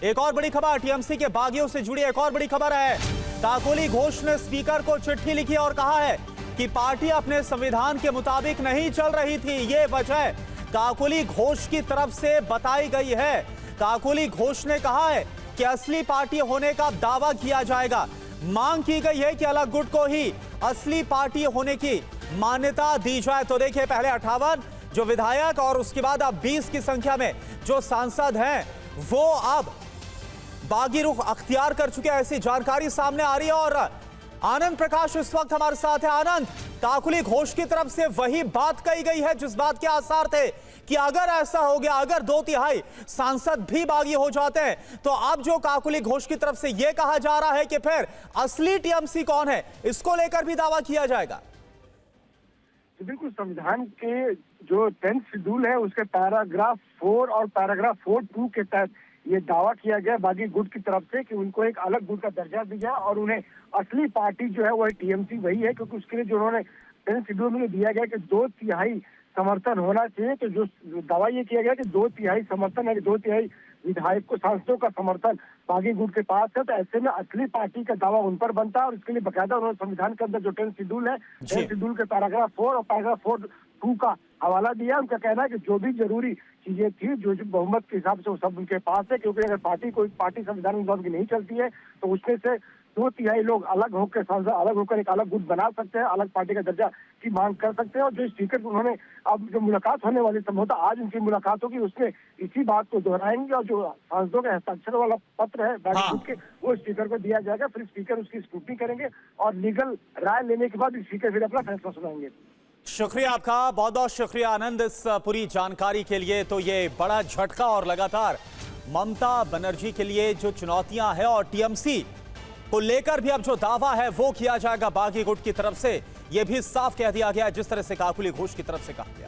एक और बड़ी खबर टीएमसी के बागियों से जुड़ी एक और बड़ी खबर है। काकोली घोष ने स्पीकर को चिट्ठी लिखी और कहा है कि पार्टी अपने संविधान के मुताबिक नहीं चल रही थी। ये वजह काकोली घोष की तरफ से बताई गई है। काकोली घोष ने कहा है कि असली पार्टी होने का दावा किया जाएगा। मांग की गई है कि अलग गुट को ही असली पार्टी होने की मान्यता दी जाए। तो देखिए, पहले 58 जो विधायक और उसके बाद अब 20 की संख्या में जो सांसद हैं वो अब बागी रुख अख्तियार कर चुके हैं, ऐसी जानकारी सामने आ रही है। और आनंद प्रकाश इस वक्त हमारे साथ है। आनंद, काकोली घोष की तरफ से वही बात कही गई है जिस बात के आसार थे कि अगर ऐसा हो गया, अगर 2/3 सांसद भी बागी हो जाते हैं, तो अब जो काकोली घोष की तरफ से यह कहा जा रहा है कि फिर असली टीएमसी कौन है, इसको लेकर भी दावा किया जाएगा। बिल्कुल, संविधान के जो 10th शेड्यूल है उसके पैराग्राफ 4 और पैराग्राफ 4(2) के तहत ये दावा किया गया बागी गुट की तरफ से कि उनको एक अलग गुट का दर्जा दिया और उन्हें असली पार्टी जो है वह टीएमसी वही है, क्योंकि उसके लिए जो उन्होंने 10th शेड्यूल में दिया गया कि 2/3 समर्थन होना चाहिए। तो जो दावा ये किया गया कि 2/3 समर्थन है, 2/3 विधायक को सांसदों का समर्थन बागी गुट के पास है, तो ऐसे में असली पार्टी का दावा उन पर बनता है। और इसके लिए बकायदा उन्होंने संविधान के अंदर जो 10th शेड्यूल है, 10th शेड्यूल के पैराग्राफ 4 और पैराग्राफ 4(2) का हवाला दिया। उनका कहना है कि जो भी जरूरी चीजें थी, जो बहुमत के हिसाब से वो सब उनके पास है, क्योंकि अगर कोई पार्टी संविधान के मुताबिक नहीं चलती है तो उसमें से 2/3 लोग अलग होकर सांसद अलग होकर एक अलग गुट बना सकते हैं, अलग पार्टी का दर्जा की मांग कर सकते हैं। और जो स्पीकर उन्होंने अब जो मुलाकात होने वाली, संभवतः आज उनकी मुलाकात होगी, उसमें इसी बात को दोहराएंगे और जो सांसदों के हस्ताक्षर वाला पत्र है बागी गुट के, वो स्पीकर को दिया जाएगा। फिर स्पीकर उसकी स्क्रूटनी करेंगे और लीगल राय लेने के बाद स्पीकर फिर अपना फैसला सुनाएंगे। शुक्रिया आपका, बहुत बहुत शुक्रिया आनंद इस पूरी जानकारी के लिए। तो ये बड़ा झटका और लगातार ममता बनर्जी के लिए जो चुनौतियां हैं और टीएमसी को लेकर भी अब जो दावा है वो किया जाएगा बागी गुट की तरफ से, यह भी साफ कह दिया गया जिस तरह से काकोली घोष की तरफ से कहा गया।